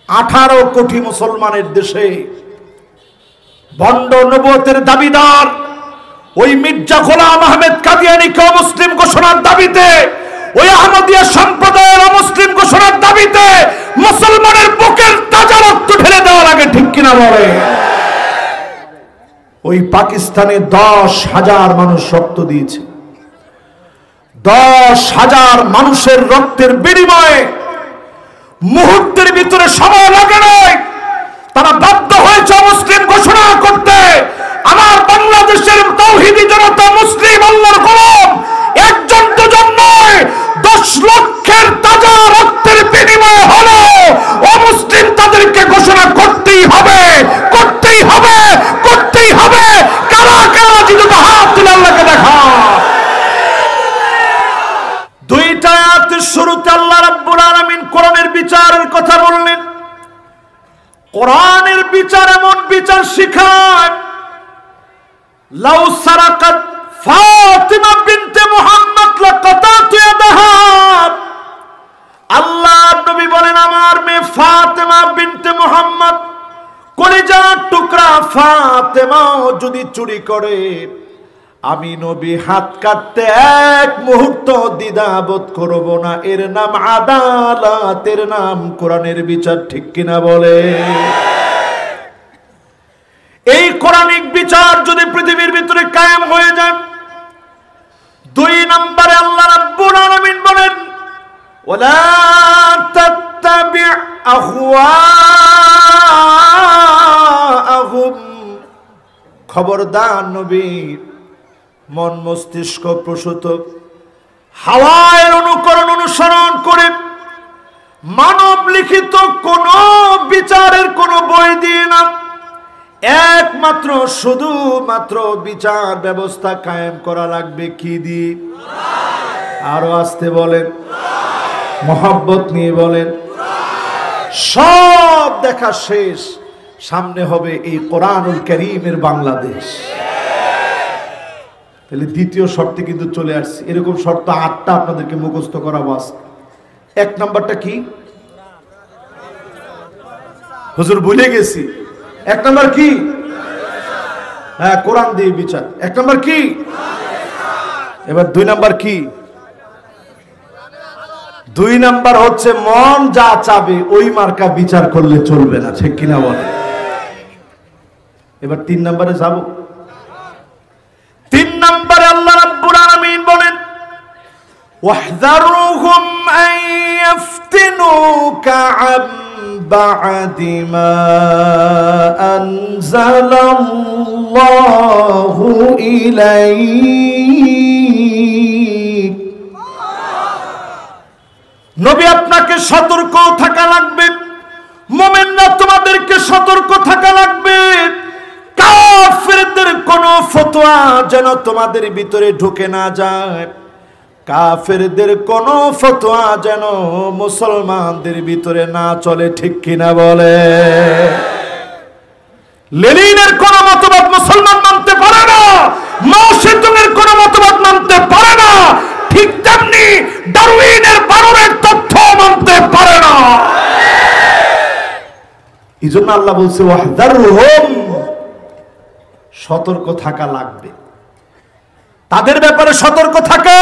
18 কোটি মুসলমানের দেশে ভণ্ড নবুয়তের দাবিদার ওই মির্জা গোলাম আহমেদ কাদিয়ানীকে অমুসলিম ঘোষণার দাবিতে, ওই আহমদিয়া সম্প্রদায়ের অমুসলিম ঘোষণার দাবিতে মুসলমানের বুকের তাজা রক্ত ঢেলে দেওয়ার আগে ঠিক কিনা বলে? ওই পাকিস্তানে 10,000 মানুষ রক্ত দিয়েছে। 10,000 মানুষের রক্তের বিনিময়ে মুহূর্তের ভিতরে সময় লাগে নাই, তারা বাধ্য হয়েছে মুসলিম ঘোষণা করতে। আমার বাংলাদেশের তাওহীদি জনতা মুসলিম আল্লাহর গোলাম একজন দুজন নয়, 10 লক্ষের তাজা রক্তের বিনিময়ে হলো অমুসলিম তাদেরকে ঘোষণা করতেই হবে, করতেই হবে, করতেই হবে। কারা কারা যদি হাত তুলে আল্লাহকে দেখা। দুইটা আয়াতের শুরুতে আল্লাহ রাব্বুল আলামিন কোরআনের বিচারের কথা বললেন। কোরআনের বিচার এমন বিচার শিখায়, লাউ সারাকাত ফাতিমা বিনতে মুহাম্মদ লাকাতাতু ইয়াদাহা। আল্লাহর নবী বলেন, আমার মেয়ে ফাতিমা বিনতে মুহাম্মদ কলিজার টুকরা ফাতিমা যদি চুরি করে, আমি নবী হাত কাটতে এক মুহূর্ত দ্বিধাবোধ করব না। এর নাম আদালত, এর নাম কোরআনের বিচার, ঠিক কিনা বলে? এই কোরআনিক বিচার যদি পৃথিবীর ভিতরে কায়েম হয়ে যায়, 2 নম্বরে আল্লাহ রাব্বুল আলামিন বলেন, ওয়ালা তাত্তাবি আহওয়াআহুম। খবরদার নবী মন মস্তিষ্ক প্রসূত হাওয়ার অনুকরণ অনুসরণ করে মানব লিখিত কোন বিচারের কোন বই দিয়ে না, একমাত্র শুধুমাত্র বিচার ব্যবস্থা কায়েম করা লাগবে কি দিয়ে? আরো আসতে বলেন, মহব্বত নিয়ে বলেন। সব দেখা শেষ, সামনে হবে এই কোরআনুল কারীমের বাংলাদেশ। তাহলে দ্বিতীয় শর্তে কিন্তু চলে আসছে। এরকম শর্ত 8টা আপনাদেরকে মুখস্থ করাবো আজকে। 1 নাম্বারটা কি? হুজুর ভুলে গেছি। 1 নাম্বার কি? হ্যাঁ, কোরআন দিয়ে বিচার। 1 নাম্বার কি? এবার 2 নাম্বার কি? 2 নাম্বার হচ্ছে মন যা চাবে ওই মার্কা বিচার করলে চলবে না, ঠিক কিনা বলে? এবার 3 নাম্বারে যাব। 3 নম্বরে আল্লাহ রাব্বুল আলামিন বলেন, ওয়াহযারুহুম আন ইফতিনুকা আন বা'দি মা আনজালাল্লাহু ইলাইক। নবী আপনাকে সতর্ক থাকা লাগবে, মুমিনরা তোমাদেরকে সতর্ক থাকা লাগবে। কাফেরদের কোন ফতোয়া যেন তোমাদের ভিতরে ঢুকে না যায়, কাফেরদের কোন ফতোয়া যেন মুসলমানদের ভিতরে না চলে, ঠিক কিনা বলে? লেনিনের কোন মতবাদ মুসলমান মানতে পারে না, মাও সেতুংয়ের কোন মতবাদ মানতে পারে না, ঠিক তেমনি ডারউইনের বানরের তথ্য মানতে পারে না। এইজন্য আল্লাহ বলছে, ওয়াহযারহুম, সতর্ক থাকা লাগবে, তাদের ব্যাপারে সতর্ক থাকে।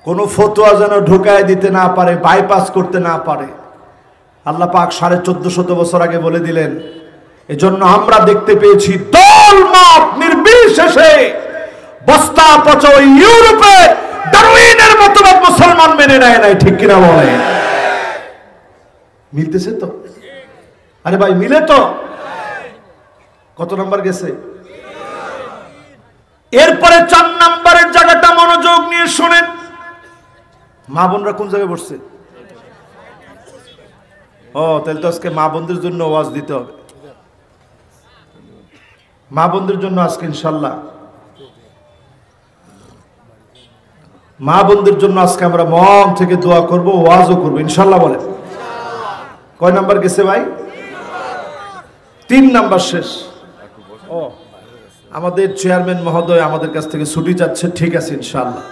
কোন ফতোয়া যেন ঢুকায় দিতে না পারে, বাইপাস করতে না পারে। আল্লাহ পাক 1450 বছর আগে বলে দিলেন। এজন্য আমরা দেখতে পেয়েছি দল মত নির্বিশেষে বস্তা পচা ওই ইউরোপে ডারউইনের মতবাদ মুসলমান মেনে নেয় নাই, ঠিক কিনা বলে? মিলতেছে তো? আরে ভাই মিলে তো? কত নাম্বার গেছে? এরপরে 4 নাম্বারের জায়গাটা মনোযোগ নিয়ে শুনেন। মা বোনরা কোন জায়গায় বসছে? ও, তাহলে তো আজকে মা বোনদের জন্য ওয়াজ দিতে হবে। মা বোনদের জন্য আজকে ইনশাল্লাহ, মা বোনদের জন্য আজকে আমরা মন থেকে দোয়া করব, ওয়াজও করব ইনশাল্লাহ। বলেন কয় নাম্বার গেছে ভাই? 3 নাম্বার শেষ। ও, আমাদের চেয়ারম্যান মহোদয় আমাদের কাছ থেকে ছুটি চাচ্ছে, ঠিক আছে ইনশাআল্লাহ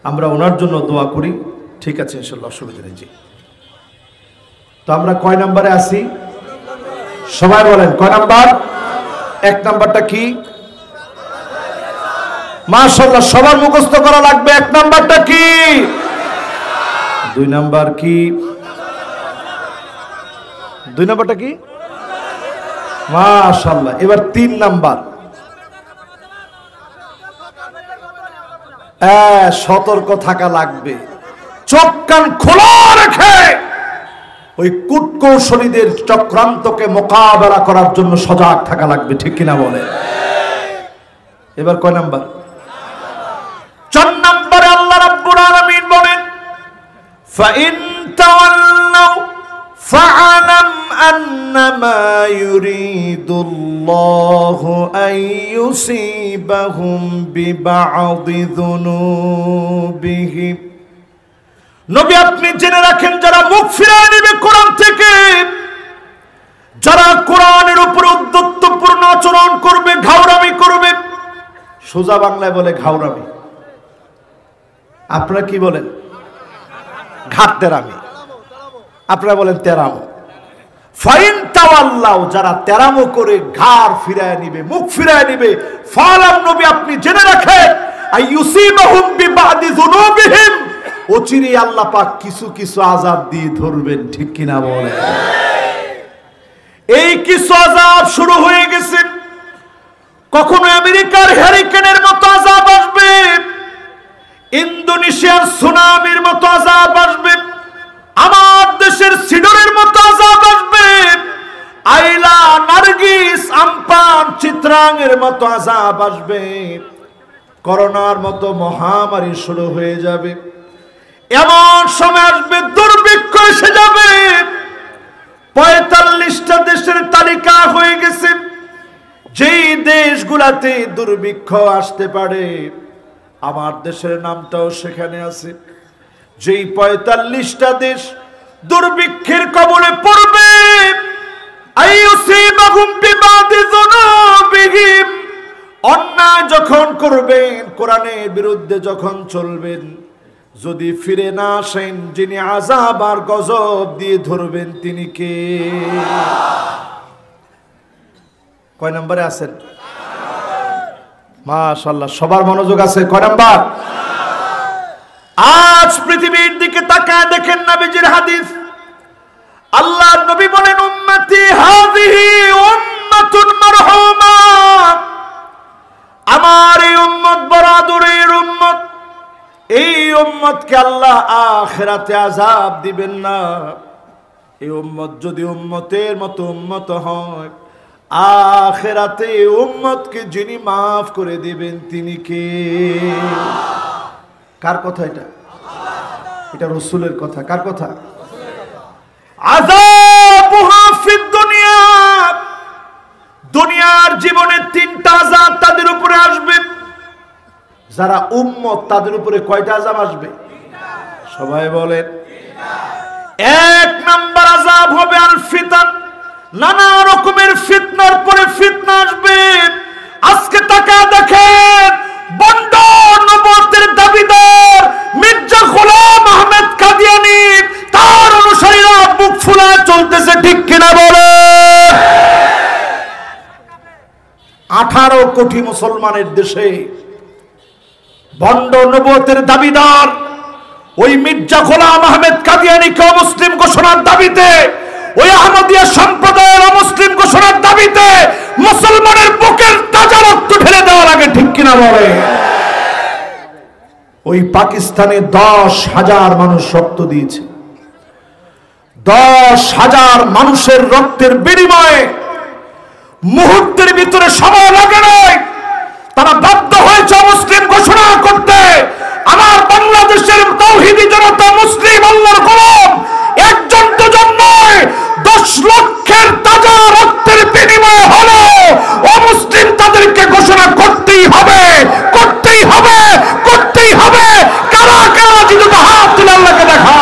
আমরা ওনার জন্য দোয়া করি, ঠিক আছে ইনশাআল্লাহ, অসুবিধা নেই। জি তো আমরা কয় নম্বরে আছি? সবাই বলেন কয় নাম্বার? 1 নাম্বারটা কি? মাশাআল্লাহ, সবার মুখস্থ করা লাগবে। 1 নাম্বারটা কি? 2 নাম্বার কি? 2 নাম্বারটা কি? মাশাআল্লাহ। এবার 3 নাম্বার। সতর্ক থাকা লাগবে, চোখ কান খোলা রেখে ওই কূটকৌশলীদের চক্রান্তকে মোকাবেলা করার জন্য সজাগ থাকা লাগবে, ঠিক কিনা বলে? এবার কয় নাম্বার? 4 নম্বরে আল্লাহ রাব্বুল আলামিন বলেন, ফাইন তাওয়াল্লাউ ফাআলাম আন্নামা ইউরিদুল্লাহু আইয়ুসিবাহুম বিবা'দি যুনুবিহিম। নবী আপনি জেনে রাখেন, যারা মুখ ফিরিয়ে নেবে কোরআন থেকে, যারা কোরআনের উপর উদ্ধত্তপূর্ণ আচরণ করবে, ঘাউরামি করবে, সোজা বাংলায় বলে ঘাউরামি, আপনারা কি বলেন? ঘাটতেরামি, আপনারা বলেন তেরামো। ফাইন তাওয়াল্লাউ, যারা তেরামো করে ঘাড় ফিরায় নিবে, মুখ ফিরায় নিবে, ফালাম নবী আপনি জেনে রাখেন, আইয়ুসিবাহুম বিবা'দি যুনুবিহিম, অচিরে আল্লাহ পাক কিছু কিছু আযাব দিয়ে ধরবেন, ঠিক কিনা বলে? এই কিছু আযাব শুরু হয়ে গেছে। কখনো আমেরিকার হ্যারিকেনের মতো আযাব আসবে, ইন্দোনেশিয়ার সুনামির মতো আযাব আসবে, আমার দেশের সিডরের মতো আযাব আসবে, আইলা, নার্গিস, আমপান, চিত্রাঙ্গের মতো আযাব আসবে, করোনার মতো মহামারী শুরু হয়ে যাবে। এমন সময় আসবে দুর্ভিক্ষ এসে যাবে। 45টা দেশের তালিকা হয়ে গেছে, যেই দেশগুলাতে দুর্ভিক্ষ আসতে পারে আমার দেশের নামটাও সেখানে আছে। যেই 45টা দেশ দুর্ভিক্ষের কবলে পড়বে, আইয়ুসিবাহুম বিবা'দি যুনুবিহিম, অন্যায় যখন করবেন, কোরআনের বিরুদ্ধে যখন চলবেন, যদি ফিরে না আসেন, যিনি আযাব আর গজব দিয়ে ধরবেন তিনি কে? কয় নম্বরে আছেন? মাশাআল্লাহ, সবার মনোযোগ আছে। কয় নাম্বার? আজ পৃথিবীর দিকে তাকায় দেখেন নবীজির হাদিস। আল্লাহর নবী বলেন, উম্মতি হাযিহি উম্মাতুন মারহুমা, আমার এই উম্মত বড় আদরের উম্মত। এই উম্মতকে আল্লাহ আখিরাতে আযাব দিবেন না। এই উম্মত যদি উম্মতের মতো উম্মত হয়, আখিরাতে উম্মতকে যিনি মাফ করে দিবেন তিনি কে? কার কথা এটা? এটা রাসূলের কথা। কার কথা? আযাবুহা ফিদ দুনিয়া, দুনিয়ার জীবনে 3টা আযাব তাদের উপরে আসবে। যারা উম্মত তাদের উপরে কয়টা আযাব আসবে? সবাই বলেন। 1 নাম্বার আযাব হবে আল ফিতান, নানা রকমের ফিতনার পরে ফিতনা আসবে। আজকে তাকা দেখেন, বন্ড নবুয়তের দাবিদার মির্জা গোলাম আহমেদ কাদিয়ানী, তার অনুসারীরা বুক ফুলায় চলতেছে, ঠিক কিনা বলে? 18 কোটি মুসলমানের দেশে বন্ড নবুয়তের দাবিদার ওই মির্জা গোলাম আহমেদ কাদিয়ানীকে অমুসলিম ঘোষণার দাবিতে, ওই আহমদিয়া সম্প্রদায়ের অমুসলিম ঘোষণার দাবিতে মুসলমানের বুকের তাজা রক্ত ঢেলে দেওয়ার আগে, ঠিক কিনা বলে? ওই পাকিস্তানে 10,000 মানুষ রক্ত দিয়েছে। 10,000 মানুষের রক্তের বিনিময়ে মুহূর্তের ভিতরে সময় লাগে নাই, তারা বাধ্য হয়েছে মুসলিম ঘোষণা করতে। আমার বাংলাদেশের তাওহীদি জনতা, মুসলিম আল্লাহর গোলাম, একজন দুজন নয়, 10 লক্ষের তাজা রক্তের বিনিময়ে হলো অমুসলিম তাদেরকে ঘোষণা করতেই হবে, করতেই হবে, করতেই হবে। কারা কারা যদি হাত তুলে আল্লাহকে দেখা।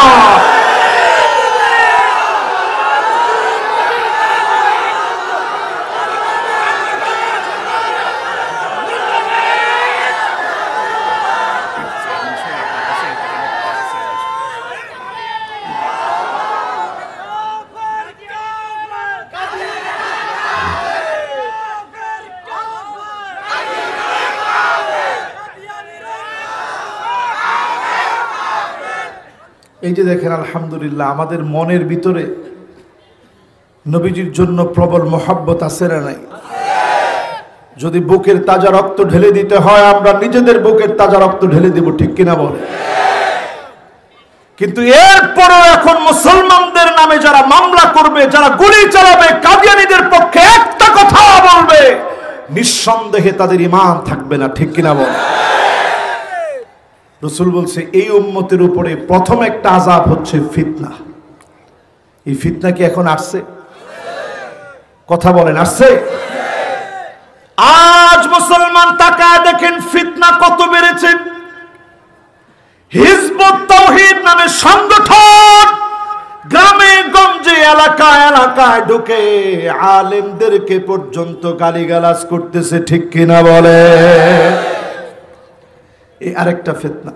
এই যে দেখেন আলহামদুলিল্লাহ আমাদের মনের ভিতরে নবীজির জন্য প্রবল মহব্বত আছে না নাই? যদি বুকের তাজা রক্ত ঢেলে দিতে হয় আমরা নিজেদের বুকের তাজা রক্ত ঢেলে দেব, ঠিক কিনা বলে? কিন্তু এরপরও এখন মুসলমানদের নামে যারা মামলা করবে, যারা গুলি চালাবে, কাদিয়ানীদের পক্ষে একটা কথা বলবে, নিঃসন্দেহে তাদের ঈমান থাকবে না, ঠিক কিনা বলে? রাসূল বলছে এই উম্মতের উপরে প্রথম একটা আযাব হচ্ছে ফিতনা। এই ফিতনা কি এখন আসছে? কথা বলেন, আসছে? আজ মুসলমান তাকায় দেখেন ফিতনা কত বেড়েছে। হিজবুত তাওহীদ নামে সংগঠন গ্রামে গঞ্জে এলাকায় এলাকায় ঢুকে আলেমদেরকে পর্যন্ত গালিগালাজ করতেছে, ঠিক কিনা বলে? এই আরেকটা ফিতনা।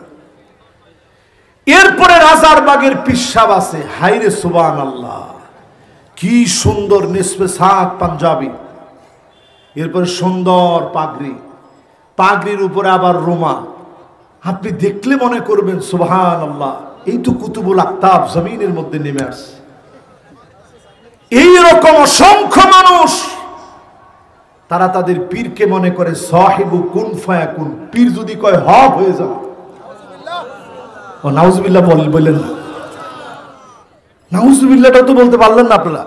এরপরে রাজারবাগের পিসাব আছে, হাইরে সুবহানাল্লাহ, কি সুন্দর নিসবে সাত পাঞ্জাবি, এরপরে সুন্দর পাগড়ি, পাগড়ির উপরে আবার রুমাল। আপনি দেখলে মনে করবেন সুবহানাল্লাহ, এই তো কুতুবুল আকতাব জমিনের মধ্যে নেমে আসছে। এইরকম অসংখ্য মানুষ, তারা তাদের পীরকে মনে করে সাহিবু কুন ফায়াকুন, পীর যদি কয় হক হয়ে যাবে। ও নাউজুবিল্লাহ বললেন না, নাউজুবিল্লাহটা তো বলতে পারলেন না আপনারা।